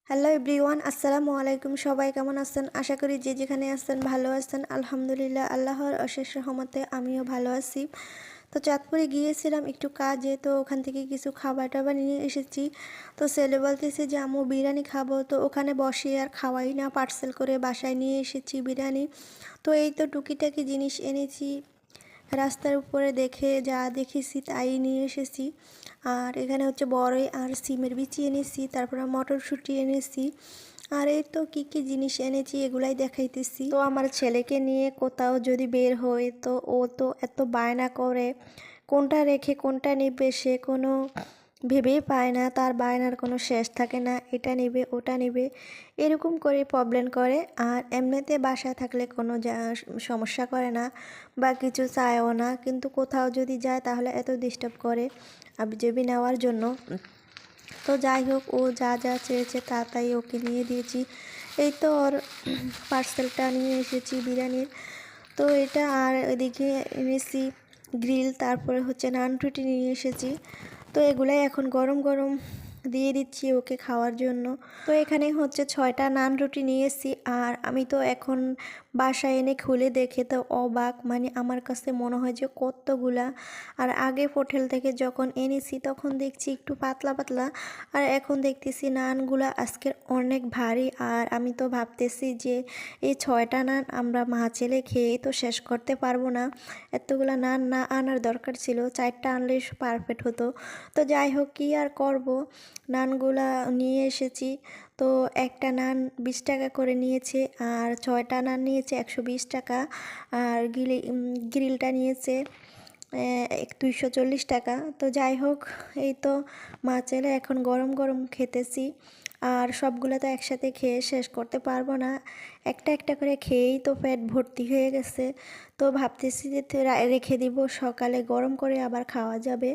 Hello everyone, আসসালামু আলাইকুম। সবাই কেমন আছেন? আশা করি যে যেখানে আছেন ভালো আছেন। আলহামদুলিল্লাহ, আল্লাহর অশেষ রহমতে আমিও ভালো আছি। তো চাঁদপুরে গিয়েছিলাম একটু কাজে, তো ওখান থেকে কিছু খাবার টাবার নিয়ে এসেছি। তো ছেলে বলতেছে যে আম্মু বিরিয়ানি খাবো, তো ওখানে বসে আর খাওয়াই না, পার্সেল করে বাসায় নিয়ে এসেছি বিরিয়ানি। তো এই তো টুকিটাকি জিনিস এনেছি, রাস্তার উপরে দেখে যা দেখেছি তাই নিয়ে এসেছি। আর এখানে হচ্ছে বড়ই আর সিমের বিচি এনেছি, তারপরে মটরশুঁটি এনেছি। আর এই তো কী কী জিনিস এনেছি এগুলাই দেখাইতেছি। তো আমার ছেলেকে নিয়ে কোথাও যদি বের হয় তো ও তো এত বায়না করে, কোনটা রেখে কোনটা নেবে সে কোনো ভেবেই পায় না। তার বায়নার কোনো শেষ থাকে না, এটা নেবে ওটা নেবে এরকম করে প্রবলেম করে। আর এমনিতে বাসায় থাকলে কোনো সমস্যা করে না বা কিছু চায়ও না, কিন্তু কোথাও যদি যায় তাহলে এত ডিস্টার্ব করে আবিজাবি নেওয়ার জন্য। তো যাই হোক, ও যা যা চেয়েছে তা তাই ওকে নিয়ে দিয়েছি। এই তো ওর পার্সেলটা নিয়ে এসেছি বিরিয়ানির। তো এটা আর এদিকে এনেছি গ্রিল, তারপরে হচ্ছে নান রুটি নিয়ে এসেছি। তো এগুলাই এখন গরম গরম দিয়ে দিচ্ছি ওকে খাওয়ার জন্য। তো এখানে হচ্ছে 6টা নান রুটি নিয়ে এসেছি। আর আমি তো এখন বাসায় এনে খুলে দেখে তো অবাক, মানে আমার কাছে মনে হয় যে কতগুলা। আর আগে হোটেল থেকে যখন এনেছি তখন দেখছি একটু পাতলা পাতলা, আর এখন দেখতেছি নানগুলা আজকের অনেক ভারী। আর আমি তো ভাবতেছি যে এই 6টা নান আমরা মা ছেলে খেয়ে তো শেষ করতে পারবো না, এতগুলা নান না আনার দরকার ছিল, 4টা আনলে পারফেক্ট হতো। তো যাই হোক, কী আর করব, নানগুলা নিয়ে এসেছি। তো একটা নান 20 টাকা করে নিয়েছে, আর 6টা নান নিয়েছে 120 টাকা। আর গ্রিলটা নিয়েছে 240 টাকা। তো যাই হোক, এই তো মা ছেলে এখন গরম গরম খেতেছি। আর সবগুলো তো একসাথে খেয়ে শেষ করতে পারবো না, একটা একটা করে খেয়েই তো পেট ভর্তি হয়ে গেছে। তো ভাবতেছি যে রেখে দিব, সকালে গরম করে আবার খাওয়া যাবে।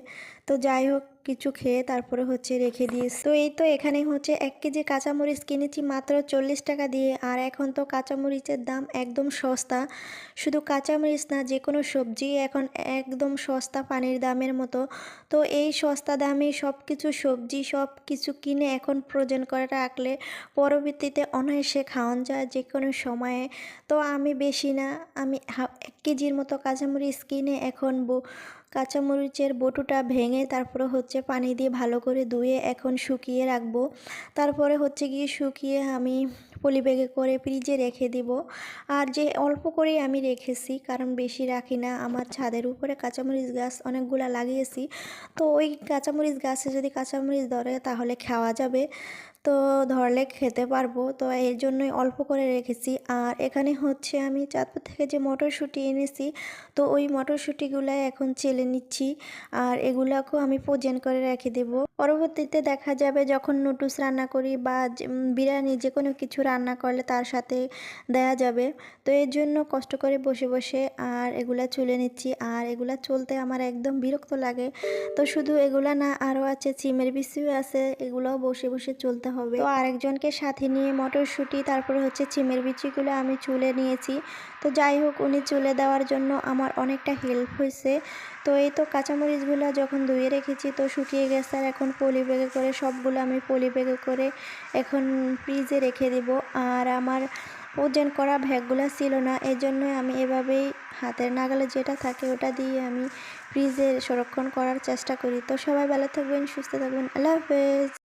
তো যাই হোক, কিছু খেয়ে তারপরে হচ্ছে রেখে দিয়েছি। তো এই তো এখানে হচ্ছে 1 কেজি কাঁচামরিচ কিনেছি মাত্র 40 টাকা দিয়ে। আর এখন তো কাঁচামরিচের দাম একদম সস্তা, শুধু কাঁচামরিচ না, যে কোনো সবজি এখন একদম সস্তা, পানির দামের মতো। তো এই সস্তা দামে সব কিছু সবজি সব কিছু কিনে এখন ফ্রোজেন করে রাখলে পরবর্তীতে অনায়াসে খাওয়ান যায় যে কোনো সময়ে। তো আমি বেশি না, আমি 1 কেজির মতো কাঁচামরিচ কিনে এখন কাঁচামরিচের বটুটা ভেঙে তারপরে হচ্ছে পানি দিয়ে ভালো করে ধুয়ে এখন শুকিয়ে রাখবো। তারপরে হচ্ছে গিয়ে শুকিয়ে আমি পলি ব্যাগে করে ফ্রিজে রেখে দিব। আর যে অল্প করেই আমি রেখেছি, কারণ বেশি রাখি না। আমার ছাদের উপরে কাঁচামরিচ গাছ অনেকগুলা লাগিয়েছি, তো ওই কাঁচামরিচ গাছে যদি কাঁচামরিচ ধরে তাহলে খাওয়া যাবে, তো ধরলে খেতে পারবো। তো এর জন্যই অল্প করে রেখেছি। আর এখানে হচ্ছে আমি চাঁদপুর থেকে যে মটরশুঁটি এনেছি, তো ওই মটরশুঁটিগুলাই এখন চেলে নিচ্ছি। আর এগুলাকেও আমি ফ্রোজেন করে রেখে দেব, পরবর্তীতে দেখা যাবে যখন নুডলস রান্না করি বা বিরিয়ানি যে কোনো কিছু রান্না করলে তার সাথে দেয়া যাবে। তো এর জন্য কষ্ট করে বসে বসে আর এগুলা চুলে নিচ্ছি। আর এগুলা চলতে আমার একদম বিরক্ত লাগে। তো শুধু এগুলা না, আরও আছে সিমের বিচিও আছে, এগুলোও বসে বসে চলতে হবে। তো আরেকজনকে সাথে নিয়ে মটরশুঁটি তারপরে হচ্ছে সিমের বিচিগুলো আমি চুলে নিয়েছি। তো যাই হোক, উনি চুলে দেওয়ার জন্য আমার অনেকটা হেল্প হয়েছে। তো এই তো কাঁচামরিচগুলো যখন ধুয়ে রেখেছি তো শুকিয়ে গেছে, আর এখন পলি ব্যাগে করে সবগুলো আমি পলি ব্যাগে করে এখন ফ্রিজে রেখে দেব। আর আমার ওজন করা ব্যাগগুলো ছিল না, এই জন্যই আমি এভাবেই হাতের নাগালে যেটা থাকে ওটা দিয়ে আমি ফ্রিজে সংরক্ষণ করার চেষ্টা করি। তো সবাই ভালো থাকবেন, সুস্থ থাকবেন, আল্লাহ হাফেজ।